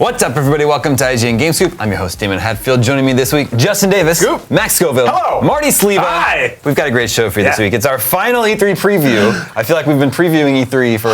What's up, everybody? Welcome to IGN Game Scoop. I'm your host, Damon Hatfield. Joining me this week, Justin Davis, Scoop. Max Scoville, Hello. Marty Sleva. Hi. We've got a great show for you this week. It's our final E3 preview. I feel like we've been previewing E3 for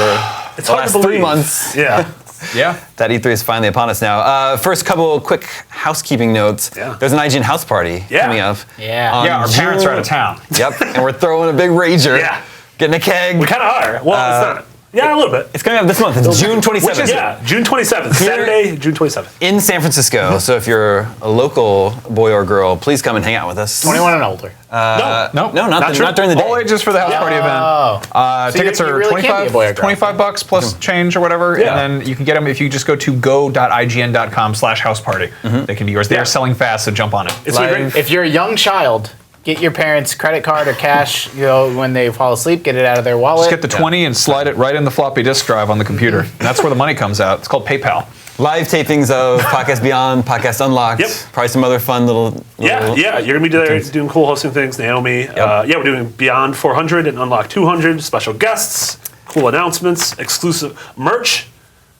the last 3 months. Yeah. Yeah. That E3 is finally upon us now. First, couple quick housekeeping notes. Yeah. There's an IGN house party coming up. Our parents are out of town. Yep, and we're throwing a big rager. Yeah. Getting a keg. We kind of are. Well, it's not. Yeah, a little bit. It's coming up this month. It's June 27th. Which is June 27th. Saturday, June 27th. In San Francisco. So if you're a local boy or girl, please come and hang out with us. 21 and older. No, not during the day. All ages for the house party event. So tickets you are really can't be a boy or girl. $25 plus change or whatever, Yeah. and then you can get them if you just go to go.ign.com/houseparty. They can be yours. They are selling fast, so jump on it. It's really great. If you're a young child, get your parents' credit card or cash. When they fall asleep, get it out of their wallet. Just get the 20 and slide it right in the floppy disk drive on the computer. And that's where the money comes out. It's called PayPal. Live tapings of Podcast Beyond, Podcast Unlocked. Yep. Probably some other fun little Yeah, you're gonna be there doing cool hosting things. Naomi, we're doing Beyond 400 and Unlock 200. Special guests, cool announcements, exclusive merch.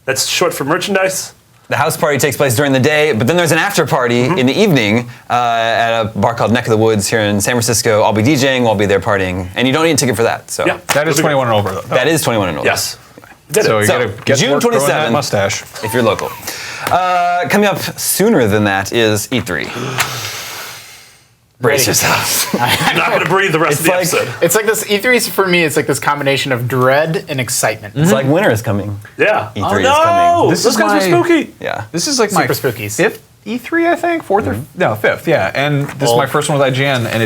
That's short for merchandise. The house party takes place during the day, but then there's an after party in the evening at a bar called Neck of the Woods here in San Francisco. I'll be DJing, I'll be there partying, and you don't need a ticket for that. So That is 21 and over, though. that is 21 and older. Yes. So you gotta get June to work growing that 27th. mustache. If you're local. Coming up sooner than that is E3. Brace yourselves. I'm not gonna breathe the rest of the It's like- episode. It's like this E3 for me. It's like this combination of dread and excitement. It's like winter is coming. Yeah. E3 is no! coming. This Those is guys are my- spooky. Yeah. This is like my Super spookies. 5th E3, I think? 4th or fifth, yeah. And this is my first one with IGN, and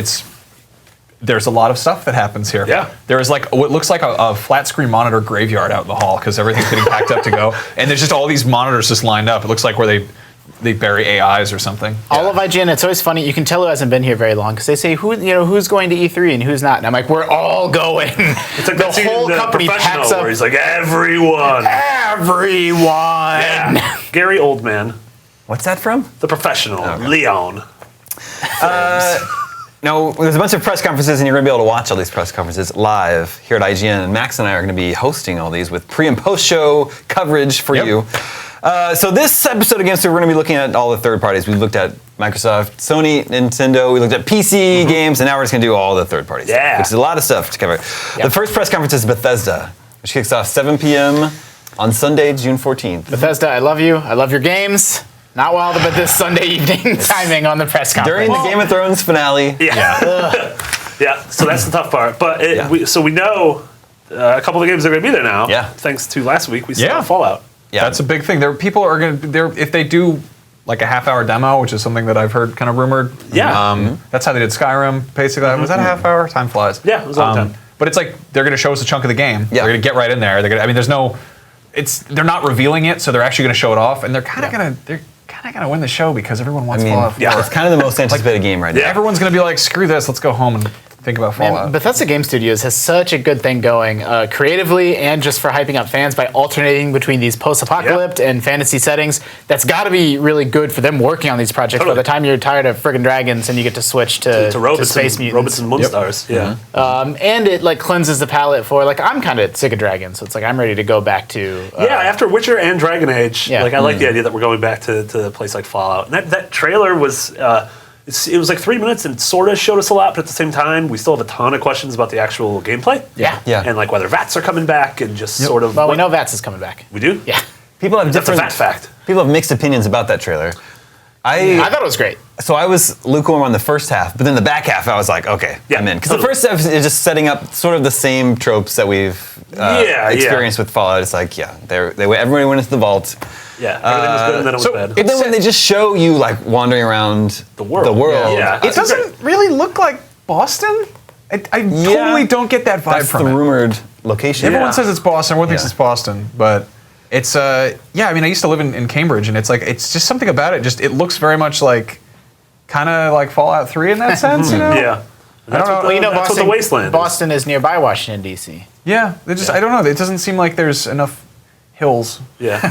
there's a lot of stuff that happens here. Yeah. There is like what looks like a flat screen monitor graveyard out in the hall because everything's getting packed up to go, and there's just all these monitors just lined up. It looks like where they bury AIs or something. All of IGN, it's always funny. You can tell who hasn't been here very long because they say who's going to E3 and who's not. And I'm like, we're all going. It's like the that scene whole in The company Professional packs up. where he's like, everyone. Everyone. Yeah. Gary Oldman, What's that from? The Professional, Leon. No, there's a bunch of press conferences, and you're going to be able to watch all these press conferences live here at IGN. And Max and I are going to be hosting all these with pre- and post-show coverage for you. So this episode of Game Scoop, we're going to be looking at all the third parties. We looked at Microsoft, Sony, Nintendo. We looked at PC games, and now we're just going to do all the third parties. Yeah. Which is a lot of stuff to cover. The first press conference is Bethesda, which kicks off 7 p.m. on Sunday, June 14th. Bethesda, I love you. I love your games. Not wild about this Sunday evening timing on the press conference. During the Game of Thrones finale. Yeah. Yeah, so that's the tough part. But we know a couple of the games are going to be there now. Yeah. Thanks to last week, we saw Yeah. Fallout. Yeah. That's a big thing. People are going to, if they do like a half-hour demo, which is something that I've heard kind of rumored. Yeah. That's how they did Skyrim, basically. Was that a half hour? Time flies. Yeah, it was a long time. But it's like they're going to show us a chunk of the game. Yeah. They're going to get right in there. There's no, they're not revealing it, so they're actually going to show it off, and they're kind of going to win the show because everyone wants Fallout 4. It's kind of the most anticipated game right now. Everyone's going to be like, screw this, let's go home and think about Fallout. Man, Bethesda Game Studios has such a good thing going creatively and just for hyping up fans by alternating between these post-apocalypse and fantasy settings. That's got to be really good for them working on these projects. Totally. By the time you're tired of friggin' dragons and you get to switch to robots, space and, mutants. robots and moonstars. Yeah. And it like cleanses the palette for I'm kind of sick of dragons, so it's like I'm ready to go back to After Witcher and Dragon Age, Yeah. I like the idea that we're going back to a place like Fallout. And that trailer was it was like 3 minutes and sort of showed us a lot, but at the same time, we still have a ton of questions about the actual gameplay. Yeah. And like whether VATs are coming back and just sort of. Well, we know Vats is coming back. We do? Yeah. People have That's a different VAT fact. People have mixed opinions about that trailer. I thought it was great. So I was lukewarm on the first half, but then the back half I was like, okay, Yeah, I'm in. Because totally. the first half is just setting up sort of the same tropes that we've experienced with Fallout. It's like, everybody went into the vault. Yeah, everything was good and then it was bad. But then when they just show you like wandering around The world. Yeah. It doesn't really look like Boston. I totally don't get that vibe that's from the it. rumored location. Everyone says it's Boston. Everyone thinks it's Boston, but it's I used to live in Cambridge, and it's just something about it. Just it looks very much like kind of like Fallout 3 in that sense, you know? Yeah. I don't know. Well, you know, That's what Boston, the wasteland is. Boston is nearby Washington D.C. Yeah, I don't know. It doesn't seem like there's enough Hills. Yeah.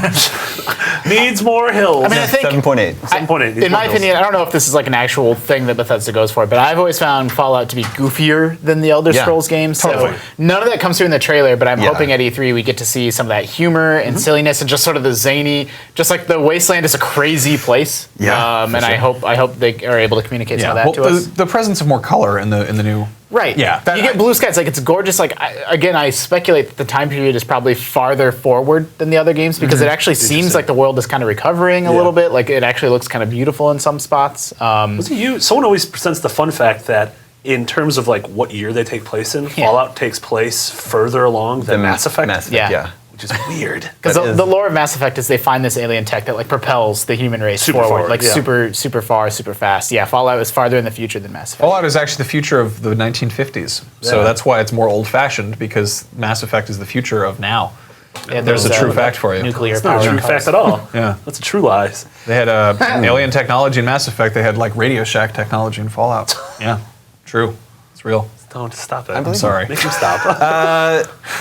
Needs more hills. I mean, I think 7.8. 7.8. in my opinion, I don't know if this is like an actual thing that Bethesda goes for, but I've always found Fallout to be goofier than the Elder Yeah, Scrolls games. totally. So none of that comes through in the trailer, but I'm Yeah. hoping at E3 we get to see some of that humor and silliness and just sort of the zany, just like the Wasteland is a crazy place. Yeah, and for I hope they are able to communicate some of that to us. the presence of more color in the new. Right. Yeah, you get blue skies. Like, it's gorgeous. Like, I speculate that the time period is probably farther forward than the other games because it actually seems like the world is kind of recovering a little bit. Like, it actually looks kind of beautiful in some spots. Was it you? Someone always presents the fun fact that in terms of like what year they take place in, Fallout takes place further along than Mass Effect. Yeah. Which is weird. Because That is- the lore of Mass Effect is they find this alien tech that like propels the human race Super forward, forward, like yeah. super far, super fast. Yeah, Fallout is farther in the future than Mass Effect. Fallout is actually the future of the 1950s. So Yeah. that's why it's more old-fashioned because Mass Effect is the future of now. Yeah, There's a true fact for you. Nuclear It's not power. a true fact at all. Yeah. That's a true lies. They had alien technology in Mass Effect. They had like Radio Shack technology in Fallout. Yeah, true. It's real. Don't stop it. believe I'm you. Sorry. Make him stop.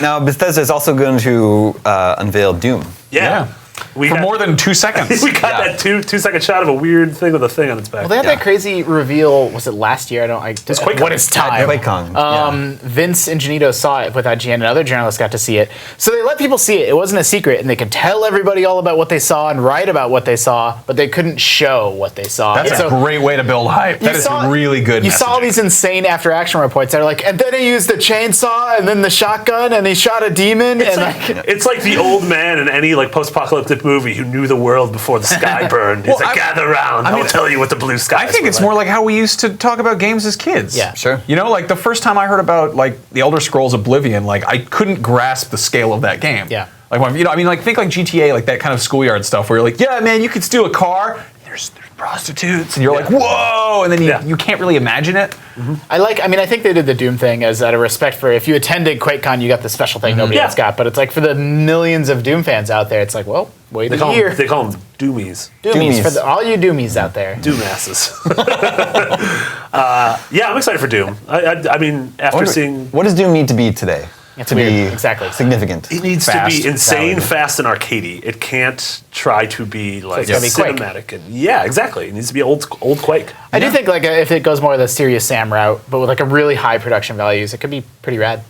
Now, Bethesda is also going to unveil Doom. yeah. We For got- more than 2 seconds. we got that 2-second shot of a weird thing with a thing on its back. Well, they had that crazy reveal. Was it last year? QuakeCon. What is time? QuakeCon. Vince Ingenito saw it with IGN, and other journalists got to see it. So they let people see it. It wasn't a secret, and they could tell everybody all about what they saw and write about what they saw, but they couldn't show what they saw. That's So a great way to build hype. That is really good. You saw all messaging. these insane after-action reports that are like, and then he used the chainsaw, and then the shotgun, and he shot a demon, and It's like the old man in any like post-apocalyptic movie who knew the world before the sky burned. He's Well, like, gather around. I'll tell you what the blue sky. I think it's more like how we used to talk about games as kids. Yeah. Sure. You know, like the first time I heard about like the Elder Scrolls Oblivion, like I couldn't grasp the scale of that game. Yeah. Like when, I mean, like think like GTA, like that kind of schoolyard stuff where you're like, yeah, man, you could steal a car. There's prostitutes, and you're like, whoa, and then you can't really imagine it. I think they did the Doom thing as out of respect for if you attended QuakeCon, you got the special thing nobody Yeah. else got. But it's like for the millions of Doom fans out there, it's like, well, wait They a call year. them Doomies. Doomies. Doomies. All you Doomies out there. Doom asses. Yeah, I'm excited for Doom. I mean, after seeing. What does Doom need to be today? It's to weird. be Exactly. significant. It needs Fast. to be insane, Valid. fast, and arcadey. It can't try to be like it's gotta be Quake. cinematic. And, yeah, exactly. It needs to be old Quake. I do think like if it goes more the Serious Sam route, but with like a really high production values, it could be pretty rad.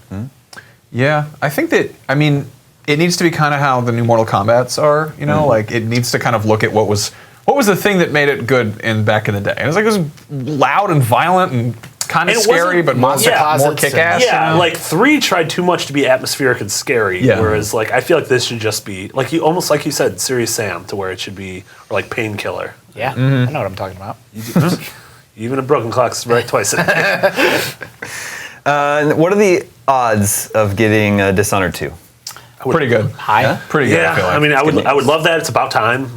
Yeah, I think that, I mean, it needs to be kind of how the new Mortal Kombats are, you know, like it needs to kind of look at what was the thing that made it good back in the day. And it was like, it was loud and violent and kind of And it scary, wasn't- but more Monster closets kick-ass. Yeah, you know? like 3 tried too much to be atmospheric and scary, Yeah. whereas like I feel like this should just be like almost like you said, Serious Sam, to where it should be or like Painkiller. Yeah, I know what I'm talking about. Even a broken clock's right twice a day. What are the odds of getting Dishonored 2? Pretty good. High. Pretty good, Yeah, I feel like. I mean, I good would news. love that. It's about time.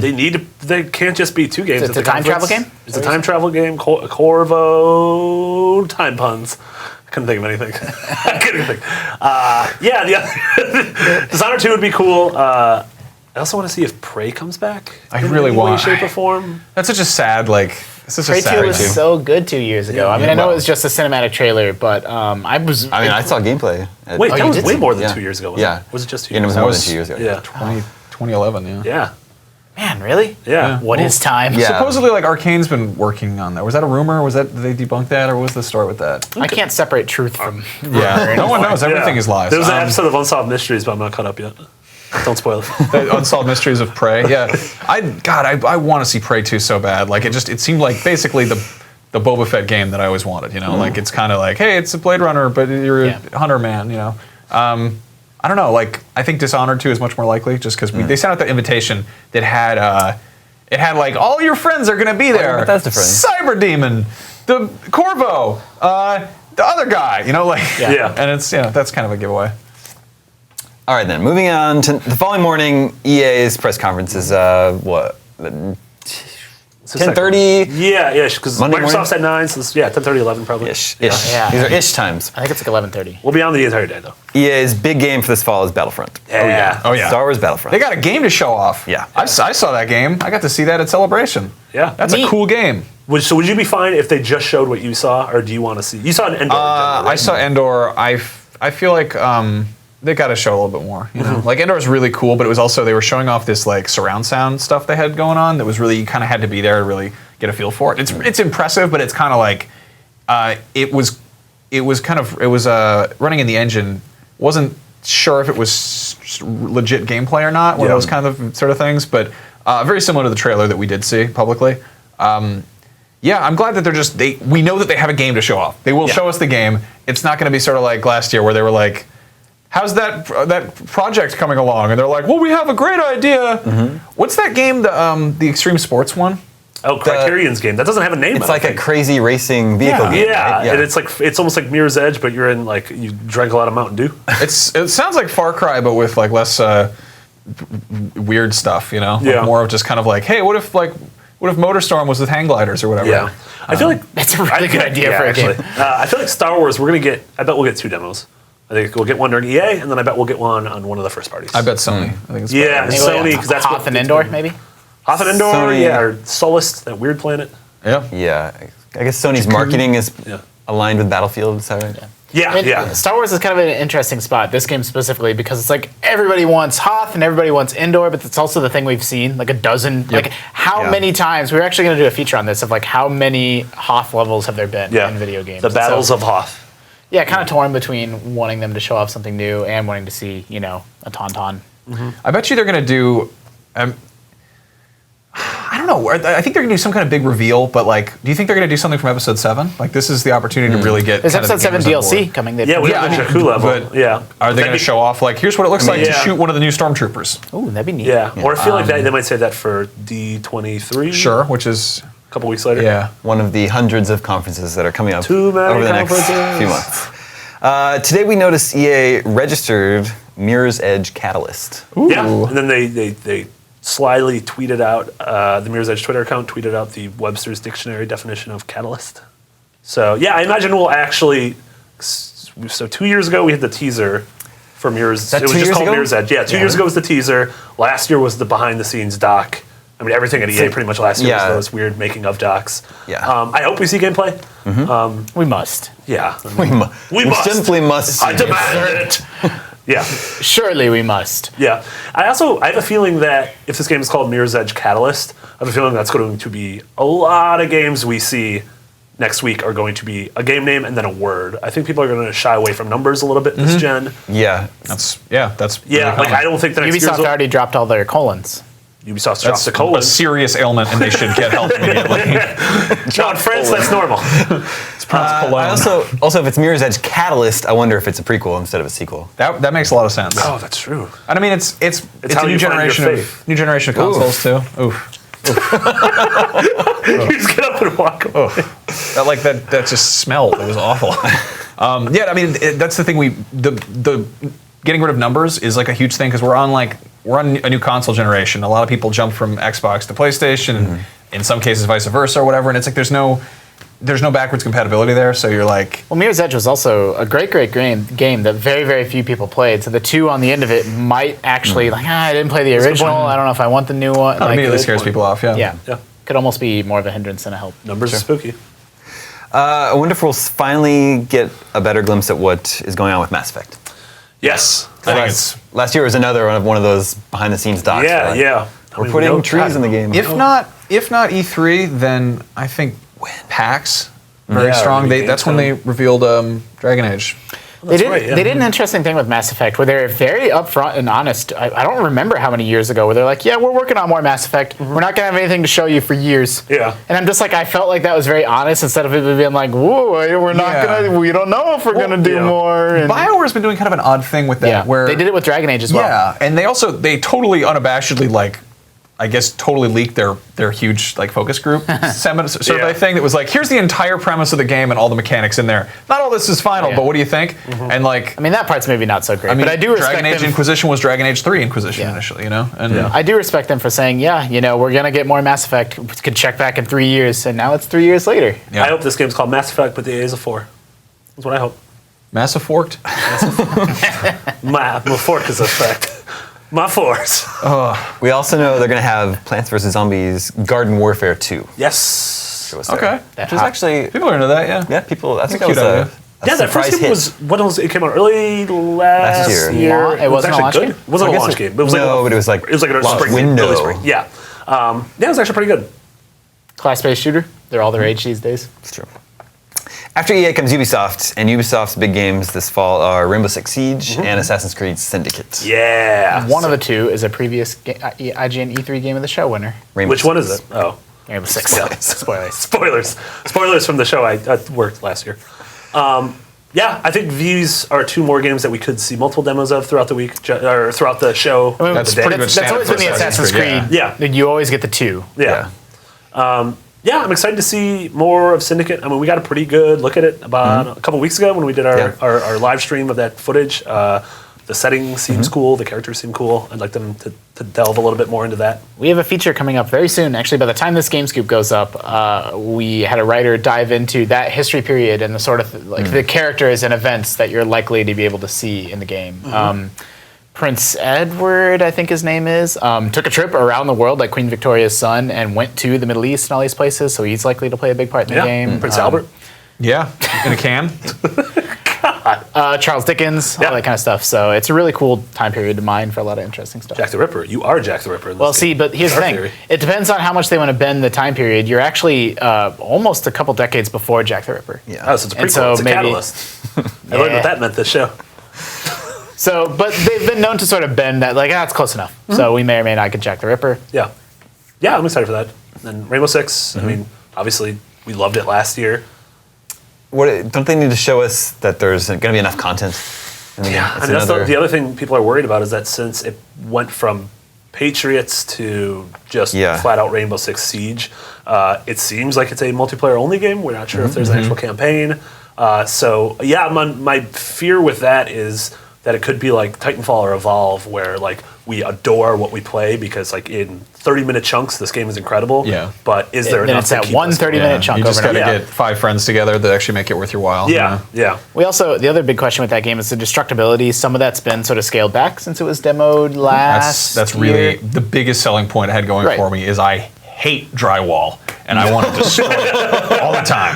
They need to. They can't just be 2 games. It's at a the time travel conference. game? It's a time travel game. Corvo time puns. I couldn't think of anything. I couldn't think. Yeah, the Dishonored 2 would be cool. I also want to see if Prey comes back. I in really any way, want- shape, or form. That's such a sad, like, it's such Prey a 2 sad was so good 2 years ago. Yeah, I mean, yeah, I know well. it was just a cinematic trailer, but I saw gameplay. at- Wait, Oh, that you was did way see- more than yeah. 2 years ago. Wasn't Yeah. it? Was it just 2 And it years was ago? more was- than 2 years ago. Yeah. 2011, yeah. Yeah. man, really? Yeah. What is time? Yeah. Supposedly, like, Arcane's been working on that. Was that a rumor? Did they debunk that, or what was the story with that? I can't separate truth from. Yeah, no one knows. Everything Yeah. is lies. There was an episode of Unsolved Mysteries, but I'm not caught up yet. Don't spoil it. The Unsolved Mysteries of Prey. Yeah, I want to see Prey 2 so bad. Like it seemed like basically the Boba Fett game that I always wanted. You know, like it's kind of like, hey, it's a Blade Runner, but you're a hunter man. You know, I don't know. Like I think Dishonored 2 is much more likely, just because they sent out that invitation that had it had like all your friends are gonna be there. Bethesda friends. Cyber Demon, the Corvo, the other guy. You know, like Yeah. and it's that's kind of a giveaway. All right, then. Moving on to the following morning, EA's press conference is what? 10:30 Yeah, because Monday Microsoft's morning? at 9, so it's, 10:30, 11 probably. ish. Yeah. These are ish times. I think it's like 11:30. We'll be on the entire day though. EA's big game for this fall is Battlefront. Yeah. Oh yeah. Star Wars Battlefront. They got a game to show off. Yeah. I saw that game. I got to see that at Celebration. Yeah. That's a Neat. cool game. So would you be fine if they just showed what you saw, or do you want to see? You saw an Endor. I saw Endor. I feel like they got to show a little bit more. You know, like Endor is really cool, but it was also they were showing off this like surround sound stuff they had going on that was really you kind of had to be there to really get a feel for it. It's impressive, but it's kind of like it was running in the engine. Wasn't sure if it was legit gameplay or not. One of those kind of sort of things, but very similar to the trailer that we did see publicly. Yeah, I'm glad that we know that they have a game to show off. They will show us the game. It's not going to be sort of like last year where they were like, how's that project coming along? And they're like, well, we have a great idea. What's that game, the Extreme Sports one? Oh, Criterion's game. That doesn't have a name. It's like a crazy racing vehicle game. Yeah, right? and it's almost like Mirror's Edge, but you're in like you drank a lot of Mountain Dew. It sounds like Far Cry, but with like less weird stuff, you know? Like Yeah. more of just kind of like, hey, what if MotorStorm was with hang gliders or whatever? Yeah, I feel like That's a really good idea for a game. I feel like Star Wars. I bet we'll get 2 demos. I think we'll get one during EA, and then I bet we'll get one on one of the first parties. I bet Sony. I think it's Yeah, probably- Sony, because that's Hoth and Indoor, maybe. Hoth and Indoor, Sony- or Solist, that weird planet. Yeah. Yeah, I guess Sony's marketing is aligned with Battlefield. Is that right? Yeah, I mean, yeah. Star Wars is kind of an interesting spot, this game specifically, because it's like everybody wants Hoth and everybody wants Indoor, but it's also the thing we've seen like a dozen. Like, how many times, we're actually going to do a feature on this of like how many Hoth levels have there been in video games. The battles of Hoth. Yeah, kind of torn between wanting them to show off something new and wanting to see, a Tauntaun. I bet you they're going to do. I don't know. I think they're going to do some kind of big reveal, but like, do you think they're going to do something from Episode 7? Like, this is the opportunity to really get. There's kind of Episode the 7 gamers on board. DLC coming. They've Yeah, we have the Jakku level. But Yeah. are they going to show off like, here's what it looks like to yeah. shoot one of the new stormtroopers? Ooh, that'd be neat. Yeah, or I feel like they might say that for D23. Sure, which is A couple weeks later. yeah. One of the hundreds of conferences that are coming up Too many over the next conferences. few months. Today we noticed EA registered Mirror's Edge Catalyst. Yeah, and then they slyly tweeted out, the Mirror's Edge Twitter account tweeted out the Webster's Dictionary definition of catalyst. So yeah, I imagine we'll actually, so 2 years ago we had the teaser for Mirror's, that it was 2 just years called ago? Mirror's Edge. Yeah, 2 years ago was the teaser, last year was the behind the scenes doc. I mean, everything at EA pretty much last year was those weird making of docs. Yeah. I hope we see gameplay. We must. Yeah. We must. simply must. I demand it. Yeah. Surely we must. Yeah. I have a feeling that if this game is called Mirror's Edge Catalyst, I have a feeling that's going to be a lot of games we see next week are going to be a game name and then a word. I think people are going to shy away from numbers a little bit this gen. Yeah. That's Yeah, really like common. I don't think the next Ubisoft year's already dropped all their colons. Ubisoft's That's dropped the colon. a serious ailment, and they should get help immediately. No, in France, that's normal. It's pronounced Cologne. I also, if it's Mirror's Edge Catalyst, I wonder if it's a prequel instead of a sequel. That makes a lot of sense. Oh, that's true. And I mean, it's how a new you find your generation faith. new generation of consoles too. Oof. You just get up and walk away. That just smelled. It was awful. Yeah, I mean, that's the thing. The getting rid of numbers is like a huge thing because we're on a new console generation. A lot of people jump from Xbox to PlayStation, and in some cases vice versa or whatever. And it's like there's no backwards compatibility there. So you're like, Well, Mirror's Edge was also a great game that very, very few people played. So the 2 on the end of it might actually I didn't play the original. I don't know if I want the new one. that immediately scares people off. Yeah. Yeah. Could almost be more of a hindrance than a help. Numbers are spooky. I wonder if we'll finally get a better glimpse at what is going on with Mass Effect. Yes. Last year was another one of those behind the scenes docs. Yeah, right? yeah. We're putting trees in the game. If not E3, then I think PAX very strong. That's when they revealed Dragon Age. They did, right, yeah. they did an interesting thing with Mass Effect where they're very upfront and honest. I don't remember how many years ago where they're like, yeah, we're working on more Mass Effect. We're not going to have anything to show you for years. Yeah. And I'm just like, I felt like that was very honest instead of it being like, whoa, we're not going to, we don't know if we're going to do yeah. more. And, BioWare's been doing kind of an odd thing with that, yeah, where they did it with Dragon Age as well. Yeah, and they totally unabashedly I guess totally leaked their huge focus group survey thing that was like, here's the entire premise of the game and all the mechanics in there. Not all this is final, but what do you think? And I mean, that part's maybe not so great, but I do respect Dragon Age them. Inquisition was Dragon Age 3 Inquisition initially, And I do respect them for saying, we're going to get more Mass Effect. We could check back in 3 years, and now it's 3 years later. Yeah. I hope this game's called Mass Effect, but the A is a 4. That's what I hope. Massive Forked. My fork is a fact. My force. We also know they're going to have Plants vs. Zombies Garden Warfare 2. Yes. Which was there. Okay. Which is actually, People are into that, yeah. yeah, people, I think that cute was idea. Yeah, that first game it came out early last year. It wasn't a launch game? It wasn't a launch game. But it was but it was like a launch spring window. Early spring. Yeah. It was actually pretty good. Class-based shooter. They're all the rage these days. It's true. After EA comes Ubisoft, and Ubisoft's big games this fall are Rainbow Six Siege and Assassin's Creed Syndicate. Yeah. One of the two is a previous IGN E3 Game of the Show winner. Which one is it? Oh. Rainbow Six. Spoilers. Spoilers from the show I worked last year. Yeah, I think these are two more games that we could see multiple demos of throughout the week, or throughout the show. I mean, That's that's pretty much always been the Assassin's Creed. Yeah. You always get the two. Yeah. Yeah, I'm excited to see more of Syndicate. I mean, we got a pretty good look at it about a couple weeks ago when we did our live stream of that footage. The setting seems cool. The characters seem cool. I'd like them to delve a little bit more into that. We have a feature coming up very soon. Actually, by the time this Game Scoop goes up, we had a writer dive into that history period and the sort of the characters and events that you're likely to be able to see in the game. Prince Edward, I think his name is, took a trip around the world like Queen Victoria's son and went to the Middle East and all these places, so he's likely to play a big part in the game. Prince Albert. Yeah, in a can. Charles Dickens, all that kind of stuff. So it's a really cool time period to mine for a lot of interesting stuff. Jack the Ripper. You are Jack the Ripper. Well, see, but here's the thing. Theory. It depends on how much they want to bend the time period. You're actually almost a couple decades before Jack the Ripper. Yeah. Oh, so it's a prequel. And so it's a maybe- catalyst. I learned what that meant this show. So, but they've been known to sort of bend that, like, that's close enough. So we may or may not get Jack the Ripper. Yeah. Yeah, I'm excited for that. And Rainbow Six, I mean, obviously, we loved it last year. Don't they need to show us that there's going to be enough content in the game? I mean, that's the other thing people are worried about is that since it went from Patriots to just flat out Rainbow Six Siege, it seems like it's a multiplayer only game. We're not sure if there's an actual campaign. So, yeah, my fear with that is that it could be like Titanfall or Evolve, where like we adore what we play because like in 30-minute chunks this game is incredible. Yeah. But is there Then enough it's to that keep one us going? 30-minute chunk You just got to overnight. get 5 friends together that actually make it worth your while. Yeah, yeah. We also, the other big question with that game is the destructibility. Some of that's been sort of scaled back since it was demoed last That's year. really the biggest selling point I had going for me is I hate drywall and I want to destroy it all the time.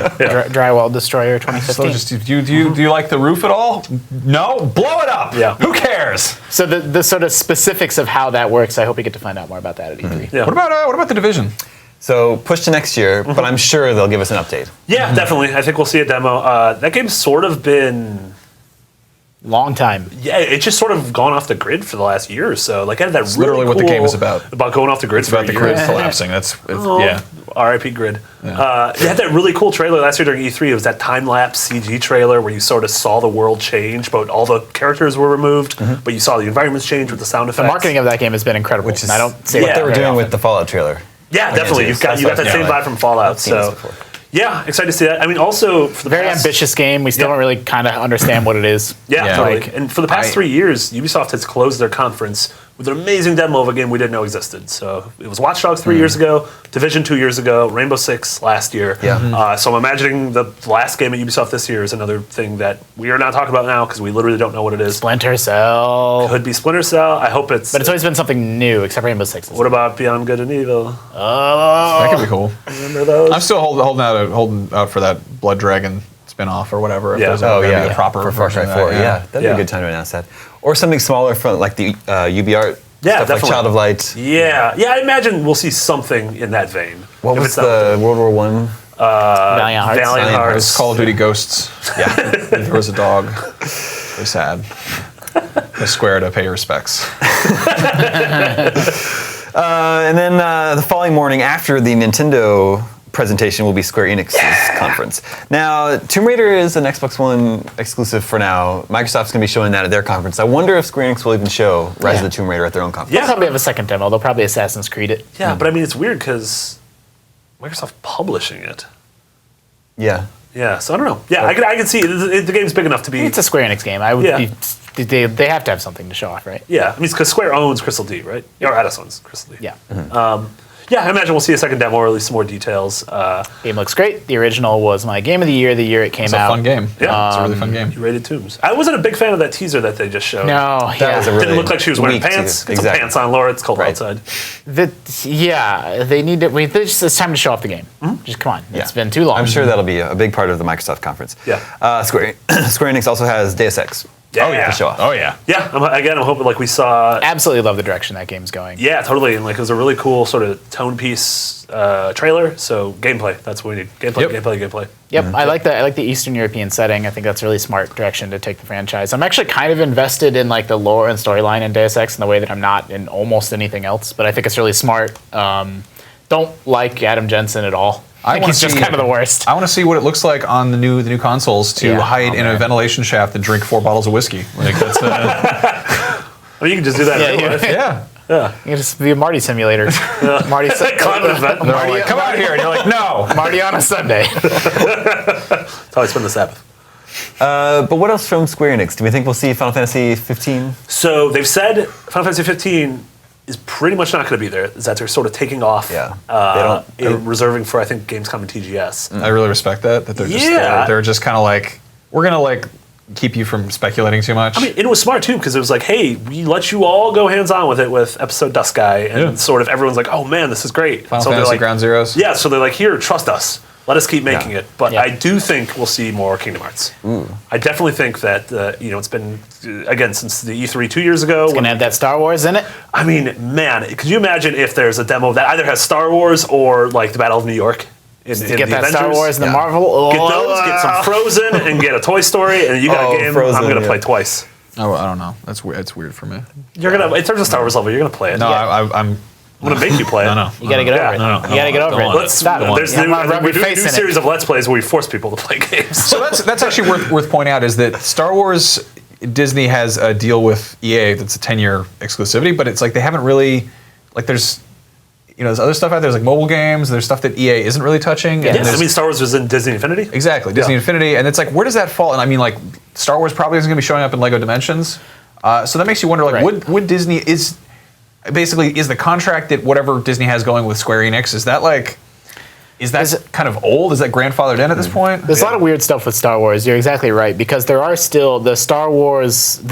Drywall Destroyer 2015. So just do you like the roof at all? No, blow it up. Yeah. Who cares? So the sort of specifics of how that works, I hope we get to find out more about that at E3. Yeah. What about the Division? So push to next year, but I'm sure they'll give us an update. Yeah, definitely. I think we'll see a demo. That game's sort of been... Long time. Yeah, it's just sort of gone off the grid for the last year or so. Like, I had that really literally what the cool- game is about. About going off the grid It's for about a the year. grid collapsing. Yeah. R.I.P. Grid. You had that really cool trailer last year during E3. It was that time-lapse CG trailer where you sort of saw the world change, but all the characters were removed, but you saw the environments change with the sound effects. The marketing of that game has been incredible. Which is and I don't say what that they were very doing often. with the Fallout trailer. Yeah, definitely. You got that same vibe from Fallout. seen this So, before. yeah, excited to see that. I mean, also for the Very past, ambitious game. We still don't really kind of understand what it is. Yeah, Yeah. totally. Like, And for the past 3 years, Ubisoft has closed their conference with an amazing demo of a game we didn't know existed. So it was Watch Dogs 3 years ago, Division 2 years ago, Rainbow Six last year. Yeah. So I'm imagining the last game at Ubisoft this year is another thing that we are not talking about now because we literally don't know what it is. Splinter Cell. Could be Splinter Cell. I hope it's. But it's always been something new, except Rainbow Six. What about Beyond Good and Evil? That could be cool. Remember those? I'm still holding out for that Blood Dragon spin-off or whatever. If Yeah. there's Oh gonna be yeah, the proper for Far Cry version of 4. that, Yeah, that'd be Yeah. a good time to announce that, or something smaller from like the UB Art. Yeah, stuff definitely. like Child of Light. Yeah, I imagine we'll see something in that vein. What If was it's not the World War One? Valiant Hearts. Valiant Valiant Hearts. It's Call of Duty Ghosts. Yeah, There was a dog. Very sad. A square to pay respects. and then the following morning after the Nintendo presentation will be Square Enix's conference. Now, Tomb Raider is an Xbox One exclusive for now. Microsoft's going to be showing that at their conference. I wonder if Square Enix will even show Rise of the Tomb Raider at their own conference. They'll probably have a second demo. They'll probably Assassin's Creed it. Yeah, but I mean, it's weird because Microsoft publishing it. Yeah. Yeah, so I don't know. Yeah, I can see the game's big enough to be. It's a Square Enix game. I would Yeah. be. They have to have something to show off, right? Yeah, I mean, because Square owns Crystal D, right? Or Eidos owns Crystal D. Yeah. Yeah, I imagine we'll see a second demo or at least some more details. Game looks great. The original was my game of the year it came It's out. a fun game. Yeah. It's a really fun game. You rated Tombs. I wasn't a big fan of that teaser that they just showed. No, was yeah. a really Didn't look like she was wearing weak pants. teaser. Get some pants on, Laura. It's cold outside. They need to. It's time to show off the game. Just come on. It's been too long. I'm sure that'll be a big part of the Microsoft conference. Yeah. Square Enix also has Deus Ex. Yeah. To show off. Oh yeah. Yeah, I'm hoping like we saw. Absolutely love the direction that game's going. Yeah, totally. And like it was a really cool sort of tone piece trailer. So gameplay, that's what we need. Gameplay. Yep, I like that. I like the Eastern European setting. I think that's a really smart direction to take the franchise. I'm actually kind of invested in like the lore and storyline in Deus Ex in the way that I'm not in almost anything else. But I think it's really smart. Don't like Adam Jensen at all. I think he's just kind of the worst. I want to see what it looks like on the new consoles to hide in a ventilation shaft and drink 4 bottles of whiskey. Like that's. I mean, you can just do that. in real life. Yeah. You can just be a Marty simulator. Marty, Climb an event. They're like, come out here, and you're like, no. Marty on a Sunday. That's how I spend the Sabbath. But what else from Square Enix? Do we think we'll see Final Fantasy 15? So they've said Final Fantasy 15 is pretty much not going to be there. Is that they're sort of taking off, and reserving for I think Gamescom and TGS. I really respect that they're just they're just kind of like, we're gonna like keep you from speculating too much. I mean, it was smart too because it was like, hey, we let you all go hands on with it with episode Dust Guy, and sort of everyone's like, oh man, this is great. Final so Fantasy like, Ground Zeroes. Yeah, so they're like, here, trust us. Let us keep making it. But Yeah. I do think we'll see more Kingdom Hearts. I definitely think that it's been again since the E3 2 years ago. It's gonna have that Star Wars in it. I mean, man, could you imagine if there's a demo that either has Star Wars or like the Battle of New York? In Get the that Avengers? Star Wars and the Marvel. Get those, get some Frozen, and get a Toy Story, and you got a game Frozen, I'm going to play twice. Oh, I don't know. That's weird. It's weird for me. You're gonna, in terms of Star Wars level, you're going to play it. No, I'm I'm going to make you play it. no. You gotta get over it. no, You gotta get over it. Let's Stop it. there's Yeah, new, I'm gonna rub we're your doing a face new in it. series of Let's Plays where we force people to play games. So that's actually worth pointing out is that Star Wars, Disney has a deal with EA that's a 10-year exclusivity, but it's like they haven't really, like there's other stuff out there, there's like mobile games, there's stuff that EA isn't really touching. And Yes, I mean Star Wars was in Disney Infinity. exactly, Disney Infinity, and it's like, where does that fall? And I mean, like, Star Wars probably isn't going to be showing up in LEGO Dimensions, so that makes you wonder, like, Right. would Disney, is the contract that whatever Disney has going with Square Enix, is that kind of old? Is that grandfathered in at this point? There's a lot of weird stuff with Star Wars. You're exactly right, because there are still the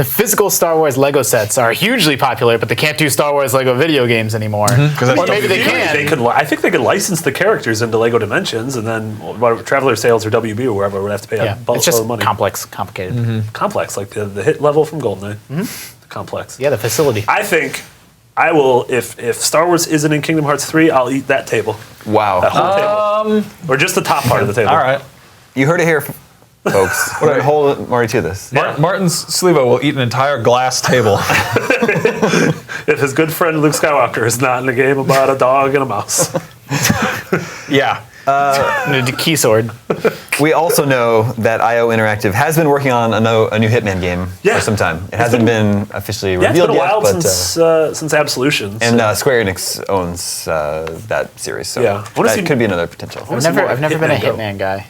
physical Star Wars Lego sets are hugely popular, but they can't do Star Wars Lego video games anymore. Or maybe they can. I think they could license the characters into Lego Dimensions, and then Traveler Sales or WB or wherever would have to pay a boatload It's just of money. complicated. Complex, like the hit level from GoldenEye. The complex. Yeah, the facility. I think I will, if Star Wars isn't in Kingdom Hearts 3, I'll eat that table. Wow. That whole table. Or just the top part of the table. All right. You heard it here, folks. We're going to hold Marty to this. Martin Slevo will eat an entire glass table. If his good friend Luke Skywalker is not in a game about a dog and a mouse. Yeah. The key sword. We also know that IO Interactive has been working on a new Hitman game for some time. It hasn't been officially Yeah, it's revealed been a while yet, but since Absolution. and Square Enix owns that series, so Yeah. I wanna that see- could be another potential. I've never been a Hitman Go. Hitman guy.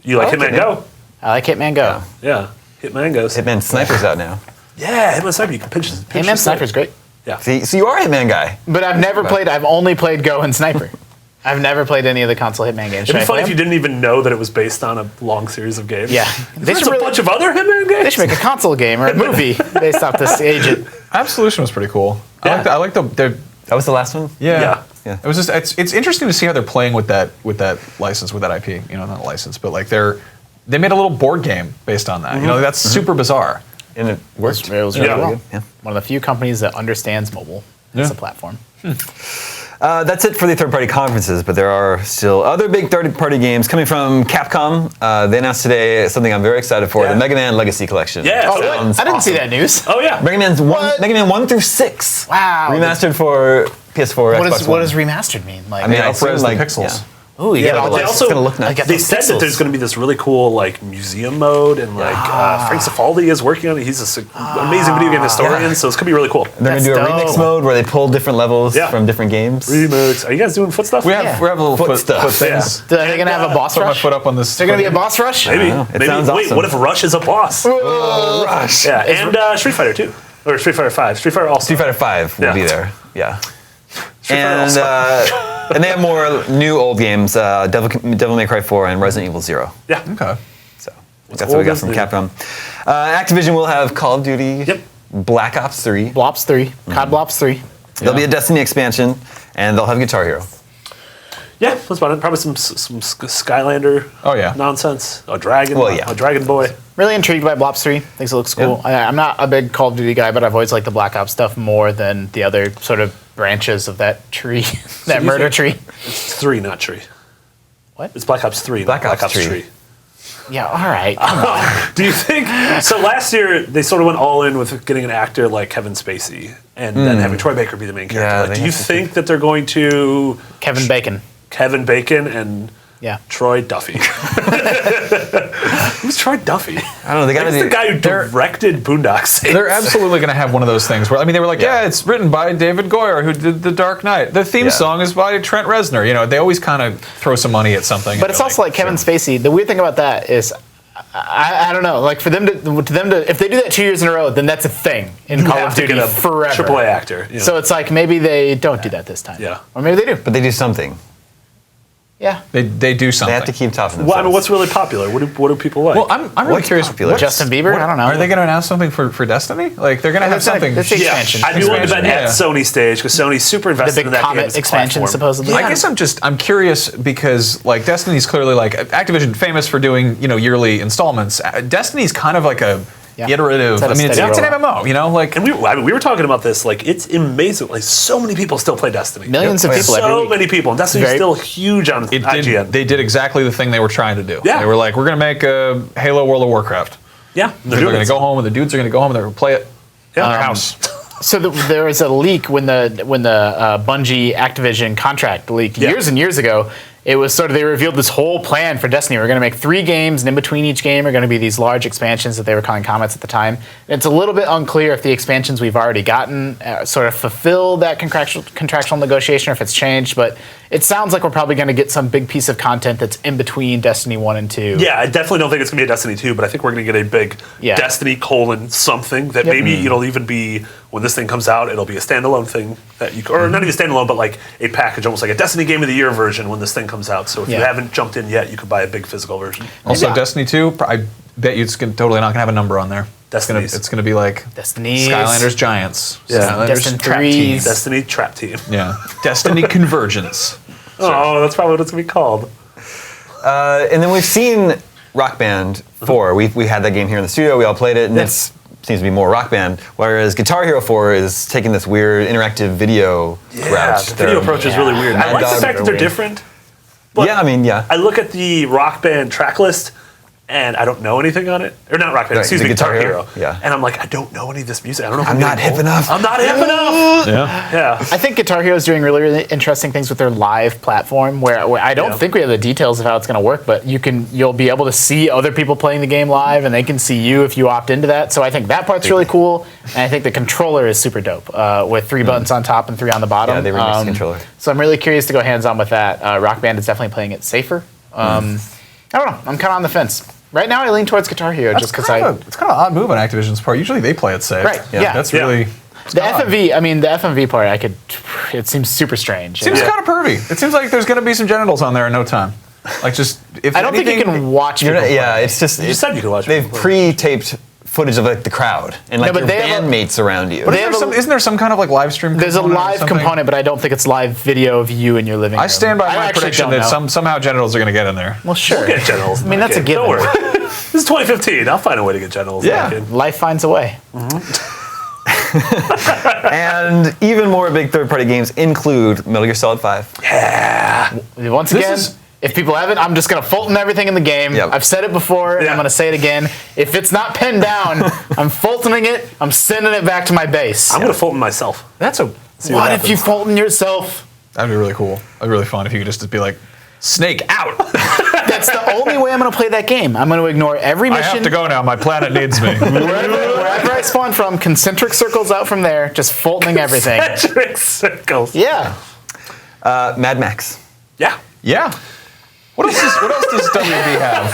You like I like Hitman Hitman. Go? I like Hitman Go. Yeah. Hitman goes. Hitman Sniper's out now. Yeah, Hitman Sniper. You can pinch Hitman the Sniper's great. Yeah. See, so you are a Hitman guy. But I've only played Go and Sniper. I've never played any of the console Hitman games. It'd be Should I funny play if you them? didn't even know that it was based on a long series of games. Yeah. There's a bunch of other Hitman games. They should make a console game or a movie based off this agent. Absolution was pretty cool. Yeah. I like the That was the last one? Yeah. Yeah. It was just it's interesting to see how they're playing with that license, with that IP. Not license, but like they made a little board game based on that. That's super bizarre. And it worked. It was really Yeah. well. Yeah. One of the few companies that understands mobile as a platform. That's it for the third-party conferences, but there are still other big third-party games coming from Capcom. They announced today something I'm very excited for, Yeah. the Mega Man Legacy Collection. Yeah, Oh, Sounds I didn't see awesome. that news. Oh yeah. Mega Man 1 through 6. Wow. Remastered for PS4, What Xbox does One. remastered mean? Like, I mean, I Upres assume, the like, pixels. yeah. ooh, you Yeah, get all but they this. also it's gonna look nice. get They those said that pixels. there's going to be this really cool like museum mode, and like Frank Cifaldi is working on it. He's an amazing video game historian, so it's going to be really cool. They're going to do a That's remix dope. mode where they pull different levels Yeah. from different games. Remix. Are you guys doing foot stuff? We have little Foot foot stuff. things. Yeah. Are they gonna have a boss Put my rush? foot up on this. Is there gonna be a boss rush? Maybe. know. It Maybe. sounds Wait, awesome. what if Rush is a boss? Rush. Yeah, and Street Fighter 2. Or Street Fighter 5. Street Fighter also. Street Fighter 5 will Yeah. be there. Yeah. Street Fighter And also. And they have more new old games, Devil May Cry 4 and Resident Evil 0. Yeah. Okay. So that's what we got from Capcom. Activision will have Call of Duty, Yep. Black Ops 3. Blops 3. COD Blops 3. There'll be a Destiny expansion, and they'll have Guitar Hero. Yeah, that's about it. Probably some Skylander nonsense. A dragon. Well, yeah. A Dragon Boy. Really intrigued by Blops 3. Thinks it looks cool. I'm not a big Call of Duty guy, but I've always liked the Black Ops stuff more than the other sort of branches of that tree, that murder tree. It's 3, not tree. What? It's Black Ops 3, Black not Black Ops Ops 3. 3. Yeah, all right. Do you think so? Last year they sort of went all in with getting an actor like Kevin Spacey and then having Troy Baker be the main character. Yeah, Like, they do you have to think that they're going to Kevin Bacon. Kevin Bacon and Yeah. Troy Duffy? Who's Troy Duffy? I don't know. They got to He's the guy who directed Boondock Saints. They're absolutely going to have one of those things where, I mean, they were like, yeah, it's written by David Goyer, who did The Dark Knight. The theme song is by Trent Reznor. You know, they always kind of throw some money at something. But it's also like Kevin Spacey. The weird thing about that is, I don't know. Like for them to, if they do that 2 years in a row, then that's a thing in Call of Duty forever. AAA actor. You know. So it's like maybe they don't do that this time. Yeah. Or maybe they do. But they do something. Yeah. They do something. They have to keep topping themselves. Well, I mean, what's really popular? What do people like? Well, I'm really What's curious. popular? Justin Bieber? I don't know. Are they going to announce something for Destiny? Like they're going to have something. That's the yeah, expansion. I'd be willing to bet Expansion, at Sony stage because Sony's super The invested big in that game Comet as a expansion, platform. supposedly. I guess I'm curious because like Destiny's clearly like Activision famous for doing yearly installments. Destiny's kind of like a iterative. It's I mean, it's an steady MMO. You know, like And we were talking about this. Like it's amazing. Like so many people still play Destiny. Millions of people every So week. many people. And Destiny's Very- still huge on IGN. they did exactly the thing they were trying to do. Yeah. They were like, we're going to make a Halo World of Warcraft. yeah, They're going to go home, and the dudes are going to go home, and they're going to play it in their house. So there was a leak when the Bungie Activision contract leaked years and years ago. It was sort of, they revealed this whole plan for Destiny. We're going to make 3 games, and in between each game are going to be these large expansions that they were calling Comets at the time. And it's a little bit unclear if the expansions we've already gotten sort of fulfill that contractual negotiation or if it's changed, but it sounds like we're probably going to get some big piece of content that's in between Destiny 1 and 2. Yeah, I definitely don't think it's going to be a Destiny 2, but I think we're going to get a big Destiny : something that maybe it'll even be, when this thing comes out, it'll be a standalone thing that you, or not even standalone, but like a package, almost like a Destiny Game of the Year version when this thing comes out. So if you haven't jumped in yet, you could buy a big physical version. Also, Destiny 2, I bet you it's totally not going to have a number on there. Destinies. It's going to be like Destinies. Skylanders Giants. Yeah. Skylanders Destiny Trap 3s. Team. Destiny Trap Team. Yeah. Destiny Convergence. Oh, that's probably what it's going to be called. And then we've seen Rock Band 4. We had that game here in the studio. We all played it, and it seems to be more Rock Band. Whereas Guitar Hero 4 is taking this weird interactive video route. The video approach is really weird. I like the fact that they're different. But I mean, yeah. I look at the Rock Band track list, and I don't know anything on it. Or not Rock Band, Right, excuse the me, Guitar Guitar Hero? Hero. Yeah. And I'm like, I don't know any of this music. I don't know if I'm not getting hip old. enough. I'm not hip enough. Yeah. Yeah. I think Guitar Hero is doing really, really interesting things with their live platform. Where I don't think we have the details of how it's going to work, but you'll be able to see other people playing the game live, and they can see you if you opt into that. So I think that part's really cool, and I think the controller is super dope with 3 buttons on top and 3 on the bottom. Yeah, they remixed the controller. So I'm really curious to go hands on with that. Rock Band is definitely playing it safer. I don't know. I'm kind of on the fence. Right now, I lean towards Guitar Hero just because It's kind of an odd move on Activision's part. Usually they play it safe. Right, yeah. That's Yeah. really... the FMV. I mean, the FMV part. It seems super strange. Seems kind of pervy. It seems like there's going to be some genitals on there in no time. Like just... if I don't think you anything- can watch people play. Yeah, it's just... You said you could watch They've people play. pre-taped footage of like the crowd and like No, but your they have a- bandmates around you. But They have isn't there some kind of like live stream There's a component or live something? component, but I don't think it's live video of you in your living room. I stand by my actually prediction don't that know. somehow genitals are going to get in there. Well, sure. We'll get genitals. I mean, that's a given. Don't worry. This is 2015. I'll find a way to get genitals. Yeah. back in. Life finds a way. And even more big third-party games include Metal Gear Solid 5. Once again, if people haven't, I'm just going to Fulton everything in the game. Yep. I've said it before, and Yeah. I'm going to say it again. If it's not pinned down, I'm Fultoning it. I'm sending it back to my base. I'm going to Fulton myself. That's a... What if you Fulton yourself? That'd be really cool. That'd be really fun if you could just be like, Snake out. That's the only way I'm going to play that game. I'm going to ignore every I mission. have to go now. My planet needs me. Wherever I spawn from, concentric circles out from there, just Fultoning everything. Concentric circles. Yeah. Mad Max. Yeah. Yeah. What else does WB have?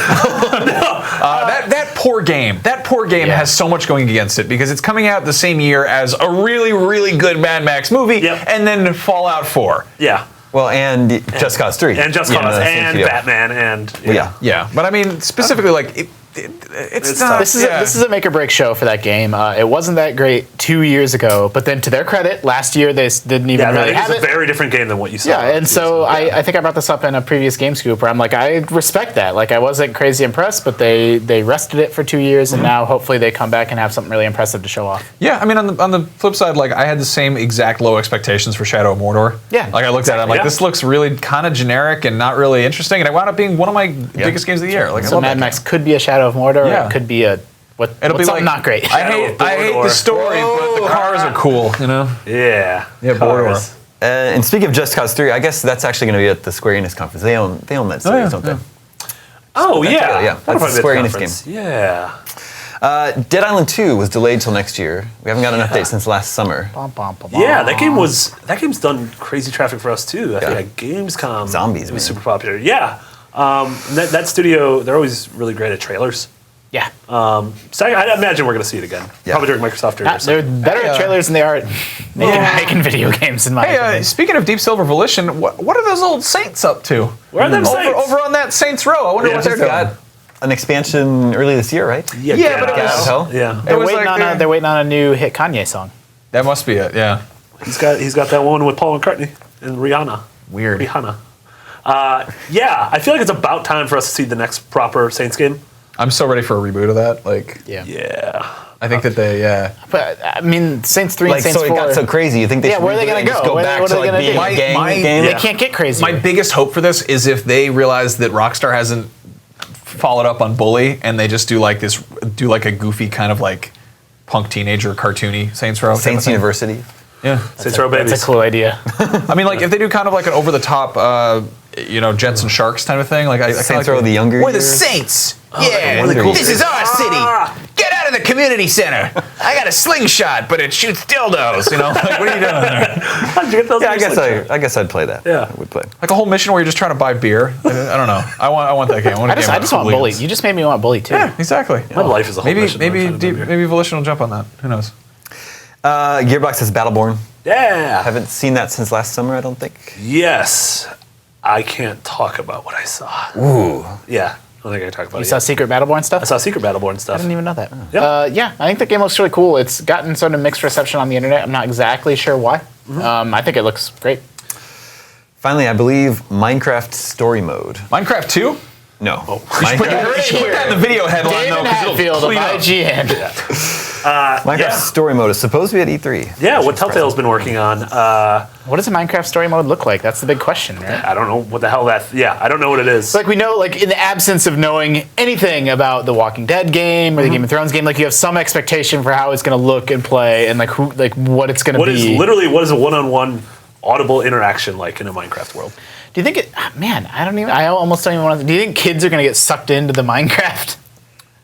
That poor game. That poor game has so much going against it because it's coming out the same year as a really, really good Mad Max movie, Yep. and then Fallout 4. Yeah. Well, and Just Cause 3. And Just Yeah, Cause, the same and studio. Batman, and Yeah. Yeah, but I mean specifically like it's not. tough. This is a make or break show for that game. It wasn't that great 2 years ago, but then to their credit, last year they didn't even Yeah, really it's have a it. very different game than what you saw. Yeah, and so I think I brought this up in a previous Game Scoop where I'm like, I respect that. Like, I wasn't crazy impressed, but they rested it for 2 years, and now hopefully they come back and have something really impressive to show off. Yeah, I mean, on the flip side, like I had the same exact low expectations for Shadow of Mordor. Yeah, like I looked at it, I'm like, yeah. this looks really kind of generic and not really interesting, and it wound up being one of my biggest games of the year. Like, I So love Mad that Max game. could be a Shadow of Mordor, Yeah. or it could be a what's something not great. I Shadow hate of the Mordor. story, but the cars are cool. You know. Yeah. Yeah, Cars. Mordor. And speaking of Just Cause 3, I guess that's actually going to be at the Square Enix conference. They own that series, don't they? Oh, yeah. yeah, That'll that's a probably Square be at the Enix conference. Yeah. Dead Island 2 was delayed till next year. We haven't got an update since last summer. Bum, bum, bum, Yeah, bum. that game's done crazy traffic for us too. I think at Gamescom, Zombies, it was man. super popular. Yeah, that studio, they're always really great at trailers. Yeah. So I imagine we're going to see it again. Yeah. Probably during Microsoft Direct. They're better Hey, at trailers than they are at making video games, in my Hey, opinion. speaking of Deep Silver Volition, what are those old Saints up to? Where are them Saints? Over on that Saints Row. I wonder Yeah, what they're just doing. Got an expansion early this year, right? yeah, Yeah, but it Get was- Out. Yeah, They're was waiting, like they're waiting on a new hit Kanye song. That must be it. Yeah. he's got that one with Paul McCartney and Rihanna. Weird. Rihanna. Yeah, I feel like it's about time for us to see the next proper Saints game. I'm so ready for a reboot of that. Like, Yeah. Yeah. I think that they, But, I mean, Saints 3 Like, and Saints so it 4... got so crazy. You think they Yeah, should where are they reboot it gonna and just go? go What back are to they like gonna being do? a gang My- game? They can't get crazy. my biggest hope for this is if they realize that Rockstar hasn't followed up on Bully and they just do like a goofy kind of like punk teenager cartoony Saints Row. type of Saints thing. University. Yeah. Saints Row Babies. That's a cool idea. I mean, like if they do kind of like an over the top, Jets and Sharks kind of thing. Like I Saints kinda Row like the younger We're the years. Saints. Yeah, Wonder Years. this is our city. Get out of the community center. I got a slingshot, but it shoots dildos. Like what are you doing there? How did you get those? Yeah, names like that? I guess I'd play that. Yeah. I would play. Like a whole mission where you're just trying to buy beer. I don't know. I want that game. I want a game I about just want Bully. hooligans. You just made me want Bully, too. Yeah, exactly. My life is a whole Maybe mission. maybe I'm trying to do here. maybe Volition will jump on that. Who knows? Gearbox has Battleborn. Yeah. Haven't seen that since last summer, I don't think. Yes. I can't talk about what I saw. Ooh. Yeah. I don't think I can talk about You it. saw yet. Secret Battleborn stuff? I saw Secret Battleborn stuff. I didn't even know that. Yeah. Yeah, I think the game looks really cool. It's gotten sort of mixed reception on the internet. I'm not exactly sure why. I think it looks great. Finally, I believe Minecraft Story Mode. Minecraft 2? No. You Minecraft, should put that in the video headline David though, because it'll Hatfield of clean up. IGN. Minecraft Yeah. Story Mode is supposed to be at E3. Yeah, which what is Telltale's been working on. What does a Minecraft story mode look like? That's the big question, right? I don't know what the hell that. Yeah, I don't know what it is. Like we know, like in the absence of knowing anything about the Walking Dead game or the Game of Thrones game, like you have some expectation for how it's going to look and play, and like what it's going to what be. is a one-on-one audible interaction like in a Minecraft world? Do you think it? Man, I almost don't even want to. Do you think kids are going to get sucked into the Minecraft?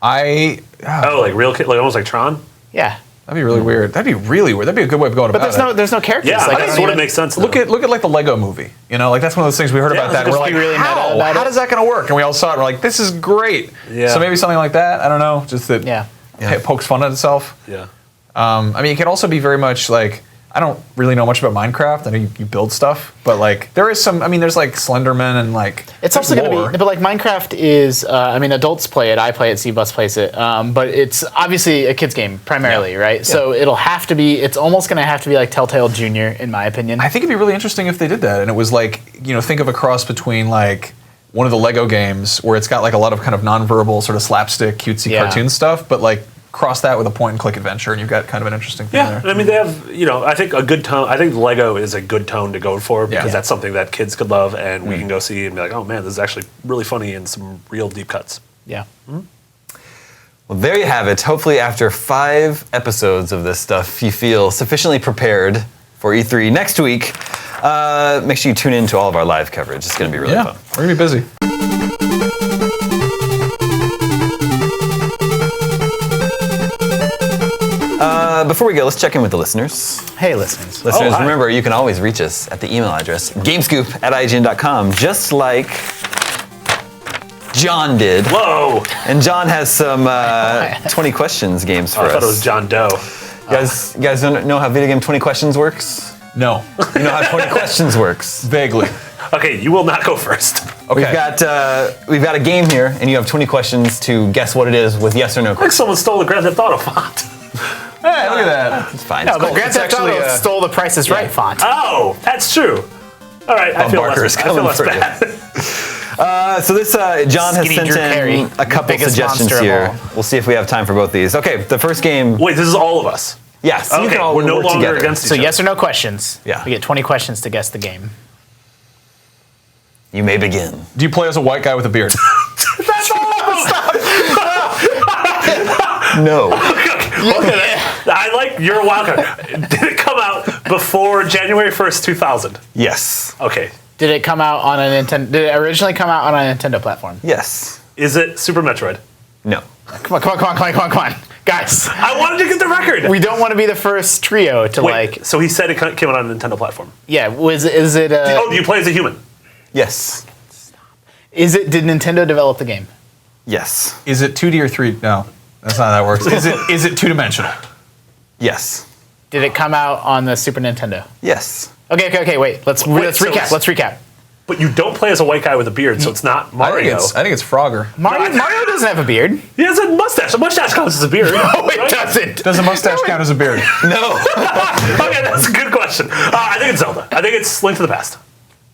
Oh, like real kid, like almost like Tron. Yeah, That'd be really weird. That'd be really weird. That'd be a good way of going but about it. there's no characters. Yeah, like, I I think don't sort of even- makes sense. Look at like the Lego movie. Like that's one of those things we heard about that. And just we're like, be really meta how? about How it. does that going to work? And we all saw it. And we're like, this is great. Yeah. So maybe something like that. I don't know. Just that. Yeah. It pokes fun at itself. Yeah. I mean, it can also be very much like I don't really know much about Minecraft. I know you build stuff, but like there is some. I mean, there's like Slenderman and like It's also going lore. to be, but like Minecraft is, I mean, adults play it, I play it, C-Bus plays it, but it's obviously a kid's game primarily, right? So it'll have to be, it's almost going to have to be like Telltale Junior, in my opinion. I think it'd be really interesting if they did that, and it was like think of a cross between like one of the Lego games where it's got like a lot of kind of nonverbal sort of slapstick cutesy Yeah. cartoon stuff, but like cross that with a point and click adventure, and you've got kind of an interesting thing Yeah, there. I mean they have, I think a good tone. I think Lego is a good tone to go for because Yeah. that's something that kids could love, and we can go see and be like, oh man, this is actually really funny and some real deep cuts. Yeah. Well, there you have it. Hopefully, after 5 episodes of this stuff, you feel sufficiently prepared for E3 next week. Make sure you tune in to all of our live coverage. It's going to be really fun. We're gonna be busy. Before we go, let's check in with the listeners. Hey, listeners. Listeners, hi. remember, you can always reach us at the email address, gamescoop@ign.com, just like John did. Whoa! And John has some 20 questions games for I us. thought it was John Doe. You guys don't know how video game 20 questions works? No. You know how 20 questions works. Vaguely. Okay, you will not go first. Okay. We've got a game here, and you have 20 questions to guess what it is with yes or no I think questions. someone stole the Grand Theft Auto font. Hey, look at that. It's fine. No, It's but cool. Grand It's Theft actually, Auto stole the Price is Right font. Oh, that's true. All right, I feel Barker is less, I feel coming less for you. bad. So this John has Skinny sent Drew Carey, in a couple biggest suggestions monster of here. all. We'll see if we have time for both these. Okay, the first game. Wait, this is all of us. Yeah, so you Okay, can all we're no work longer together. against So each other. yes or no questions. Yeah. We get 20 questions to guess the game. You may begin. Do you play as a white guy with a beard? That's all of us. No. I like you're a wild card. Did it come out before January 1st, 2000? Yes. Okay. Did it come out on a Nintendo? Did it originally come out on a Nintendo platform? Yes. Is it Super Metroid? No. Come on, guys. I wanted to get the record. We don't want to be the first trio to Wait, so he said it came out on a Nintendo platform. Yeah. Is it? Oh, do you play as a human? Yes. Did Nintendo develop the game? Yes. Is it 2D or 3? No, that's not how that works. Is it two-dimensional? Yes. Did it come out on the Super Nintendo? Yes. Okay. Wait. Let's so recap. it's- Let's recap. But you don't play as a white guy with a beard, so it's not Mario. I think it's Frogger. Mario doesn't have a beard. He has a mustache. A mustache counts as a beard. No, it right? doesn't. Does a mustache count as a beard? No. Okay, that's a good question. I think it's Zelda. I think it's Link to the Past.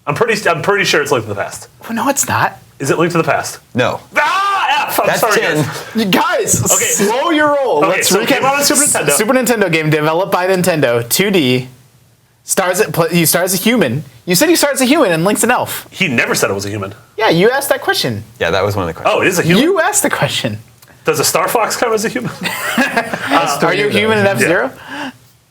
I'm pretty sure it's Link to the Past. Well, no, it's not. Is it Link to the Past? No. Ah, F. I'm That's sorry, 10. guys. You guys, Okay. slow your roll. Okay, Let's so it recap. came out on Super Nintendo. Super Nintendo game developed by Nintendo, 2D. You start as a human. You said you start as a human, and Link's an elf. He never said it was a human. Yeah, you asked that question. Yeah, that was one of the questions. Oh, it is a human. You asked the question. Does a Star Fox count as a human? Are you human in F-Zero?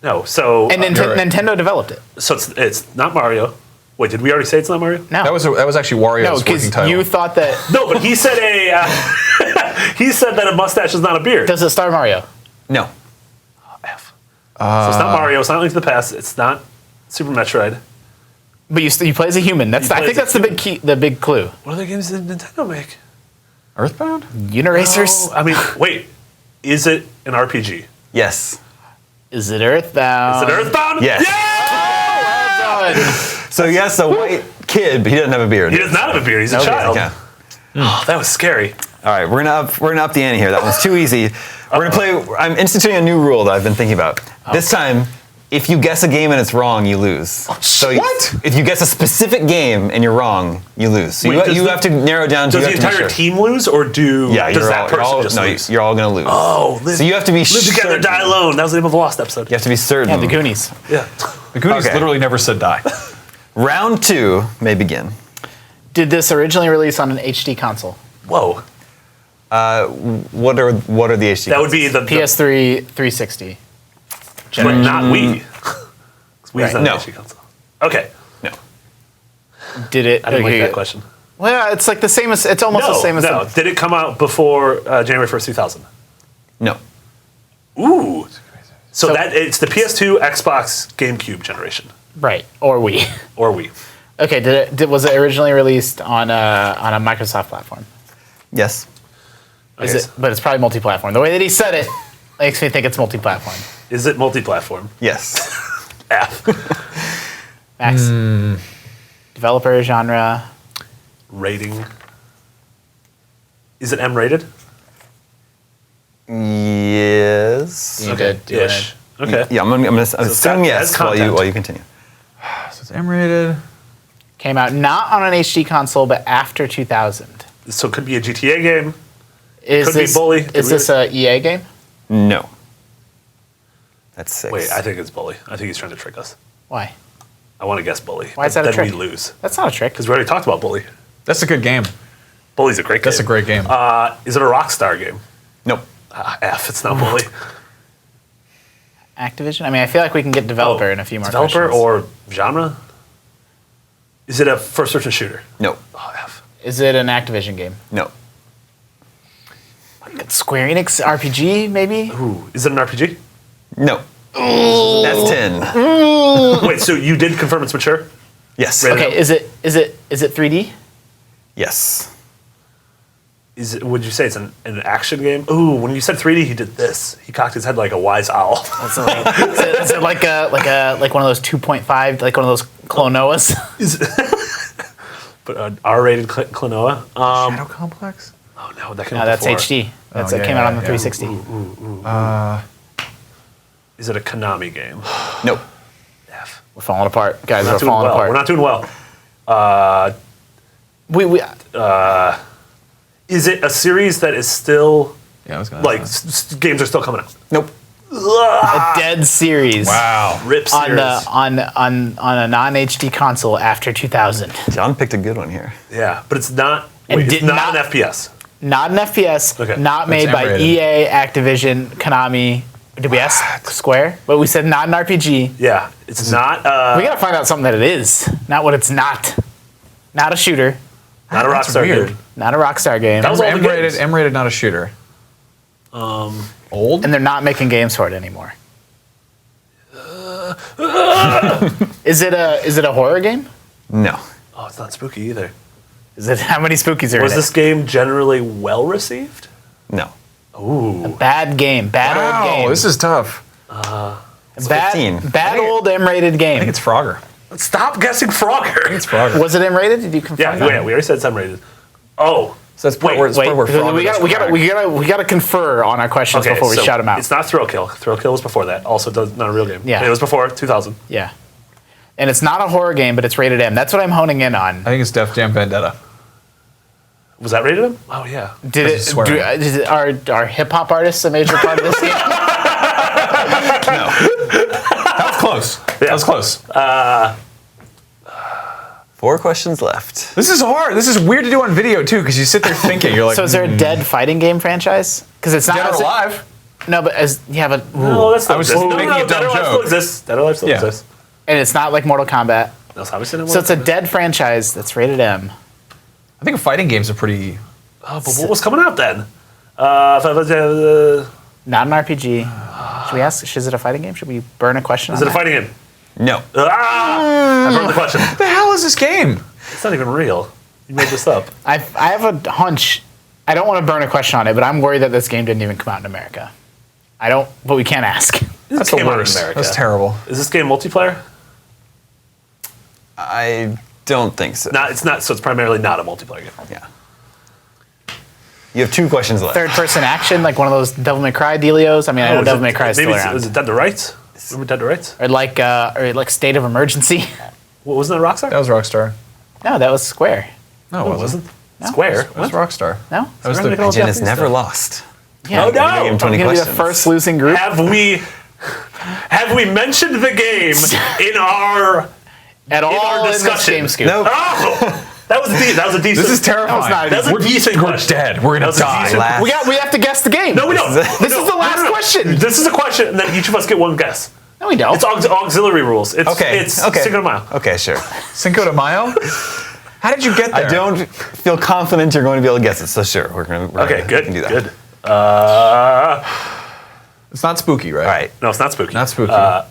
No. So And you're right. Nintendo developed it. so it's not Mario. Wait, did we already say it's not Mario? No, That was actually no, Wario's working because title. you thought that. No, but he said he said that a mustache is not a beard. Does it star Mario? No. F. So it's not Mario. It's not Link to the Past. It's not Super Metroid. But you play as a human. I play think as a that's the big key, the big clue. What other games did Nintendo make? Earthbound? Uniracers. I mean, wait. Is it an RPG? Yes. Is it Earthbound? Is it Earthbound? Yes. Yeah! Done. So yes, a white kid, but he doesn't have a beard. He does not have a beard. He's a Okay, child. okay. Oh, that was scary. All right, we're gonna up the ante here. That one's too easy. We're gonna play. I'm instituting a new rule that I've been thinking about. This time, if you guess a game and it's wrong, you lose. So if you guess a specific game and you're wrong, you lose. So Wait, you have to narrow down. Does you the have to be entire sure. team lose, or does that person just lose? you're all gonna lose. Oh, so you have to be live together, certain. die alone. That was the name of the Lost episode. You have to be certain. Yeah, the Goonies. Yeah. The Goonies Okay. literally never said die. Round 2 may begin. Did this originally release on an HD console? Whoa. What are the HD? That would be the PS3 360. but not Wii. 'Cause Wii's not No. an HD console. Okay. No. Did it? I didn't like that question. Well, it's like the same as. It's almost the same as. No. Did it come out before January 1st, 2000? No. Ooh. So So- that it's the PS2, Xbox, GameCube generation, Right, or Wii. or Wii. Okay, was it originally released on a Microsoft platform? Yes. Is Okay, it? But it's probably multi-platform. The way that he said it makes me think it's multi-platform. Is it multi-platform? Yes. F. Max. Developer genre. Rating. Is it M-rated? Yes. You did. You Ish. Okay. Yeah, I'm gonna assume got- yes has while content. you continue. So it's M-rated. Came out not on an HD console, but after 2000. So it could be a GTA game. Is Could be this Bully. Is this a EA game? No. That's 6. Wait, I think it's Bully. I think he's trying to trick us. Why? I want to guess Bully. Why is that a then trick? we lose. That's not a trick. Because we already talked about Bully. That's a good game. Bully's a great game. That's a great game. Is it a Rockstar game? Nope. F, it's not Bully. Activision. I mean, I feel like we can get developer in a few more. Developer questions. or genre? Is it a first-person shooter? Nope. Oh, F. Is it an Activision game? No. Square Enix RPG, maybe? Ooh, is it an RPG? No. That's 10. Wait, so you did confirm it's mature? Yes. Rated Okay, is it 3D? Yes. Would you say it's an action game? Ooh, when you said 3D, he did this. He cocked his head like a wise owl. Is it like one of those 2.5, like one of those Klonoas? But an R-rated Klonoa. Shadow Complex? Oh no, that came No, out that's before. HD. That yeah, came out on the yeah. 360. Is it a Konami game? Nope. F. We're falling apart, guys. We're We're not doing falling well. apart. We're not doing well. Is it a series that is still Yeah, I was gonna like games are still coming out? Nope. a dead series. Wow. Rip On series. the on a non-HD console after 2000. John picked a good one here. Yeah, but it's not. And Wait, it's did not not- an FPS. Not an FPS. Okay. Not made by M-rated. EA, Activision, Konami. Did we ask Square? But we said not an RPG. Yeah, it's not. We gotta find out something that it is, not what it's not. Not a shooter. Not a That's Rockstar weird. game. Not a Rockstar game. That was all the M-rated, games. M-rated, not a shooter. Old? And they're not making games for it anymore. Is it a horror game? No. Oh, it's not spooky either. Is it how many spookies are Was in this game generally well received? No. Ooh. it? Bad game. Bad old Wow, game. this is tough. bad 15. bad old M-rated game. I think it's Frogger. Stop guessing Frogger. It's Frogger. Was it M-rated? Did you confirm Yeah, that? we already said it's M-rated. Oh. So that's part where, it's Wait, part where Frogger we does Frogger. gotta confer on our questions before we so shout them out. It's not Thrill Kill. Thrill Kill was before that. Also, not a real game. Yeah. It was before 2000. Yeah. And it's not a horror game, but it's rated M. That's what I'm honing in on. I think it's Def Jam Vendetta. Was that rated M? Oh yeah. Did That's swearing. are hip hop artists a major part of this game? That was close. That was close. 4 questions left. This is hard. This is weird to do on video too, because you sit there thinking. You're like, So is there a dead fighting game franchise? Because it's not Dead or is it- Alive? No, but No, that's still I was exists. making no, a dumb Dead or Alive joke. still exists. Dead or Alive still Yeah. exists. and it's not like Mortal Kombat. That's obviously not So it's a dead franchise that's rated M. I think fighting games are pretty. Oh, but what was coming out then? Not an RPG. Should we ask? Is it a fighting game? Should we burn a question? Is on it a that? fighting game? No. I burned the question. What the hell is this game? It's not even real. You made this up. I have a hunch. I don't want to burn a question on it, but I'm worried that this game didn't even come out in America. I don't, but we can't ask. That's the came out in worst. America. That's terrible. Is this game multiplayer? I don't think so. Not. It's not. So it's primarily not a multiplayer game. Yeah. You have 2 questions left. Third-person action, like one of those Devil May Cry dealios. I mean, I know is Devil it- May Cry is still maybe around. Is it Dead to Rights? Remember Dead to Rights? Or like State of Emergency. What, wasn't that Rockstar? That was Rockstar. No, that was Square. No, No, it wasn't. No? Square. That was Rockstar. No? That was Square the. Enix. Jen is Japanese never stuff. lost. Yeah. Oh no! Give him 20 I'm gonna be the questions. first losing group. Have we mentioned the game in our At all in this discussion. game scoop. Nope. Oh, that was a decent. This is terrifying. not- That's a we're, decent we're question. dead. We're gonna That was a die. decent- Last. We have to guess the game. No, we don't. This is the last question. This is a question, and then each of us get one guess. No, we don't. It's auxiliary rules. It's Okay. It's okay. Cinco de Mayo. Okay, sure. Cinco de Mayo. How did you get there? I don't feel confident you're going to be able to guess it, so sure. We're Okay, we good. can do that. Good. It's not spooky, right? All right. No, it's not spooky. Not spooky. Give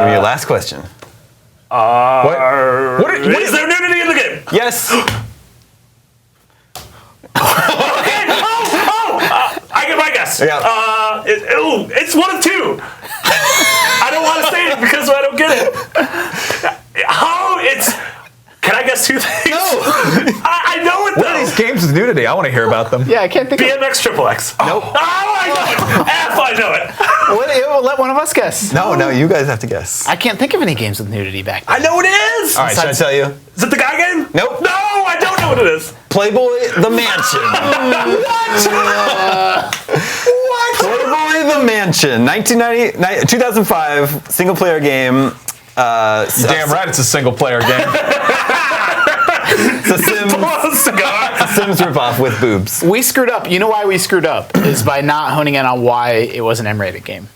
me your last question. what? Is there nudity in the game? Yes. Okay. I get my guess. Yeah. It's one of 2. I don't want to say it because I don't get it. How it's? Can I guess 2 things? No. I know it What are these though. games with nudity? I want to hear about them. yeah, I can't think of BMX Triple X. Nope. Oh, I know it. F, I know it. Let one of us guess. No, you guys have to guess. I can't think of any games with nudity back then. I know what it is. All right, should I tell you? Is it the guy game? Nope. No, I don't know what it is. Playboy the Mansion. What? Playboy the Mansion, 2005 single player game. Damn right, it's a single player game. It's a Sims ripoff with boobs. We screwed up. You know why we screwed up is by not honing in on why it was an M-rated game.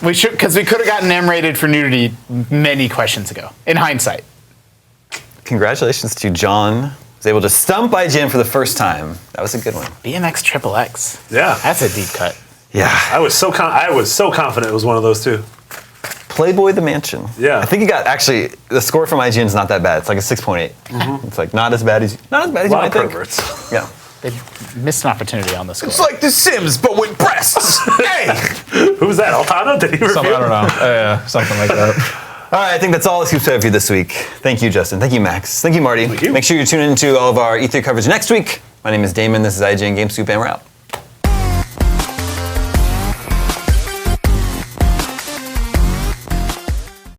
We should, because we could have gotten M-rated for nudity many questions ago. In hindsight, Congratulations to John. Was able to stump IGN for the first time. That was a good one. BMX Triple X. Yeah. That's a deep cut. Yeah. I was so confident it was one of those 2. Playboy the Mansion. Yeah. I think it got actually the score from IGN is not that bad. It's like a 6.8. It's like not as bad as you A lot might of think. perverts. Yeah. They missed an opportunity on the score. It's like The Sims, but with breasts. Hey, Who's that? Altano? Did he review? I don't know. Yeah, something like that. All right, I think that's all the Scoop Set for you this week. Thank you, Justin. Thank you, Max. Thank you, Marty. Thank you. Make sure you tune into all of our E3 coverage next week. My name is Damon. This is IGN Game Scoop, and we're out.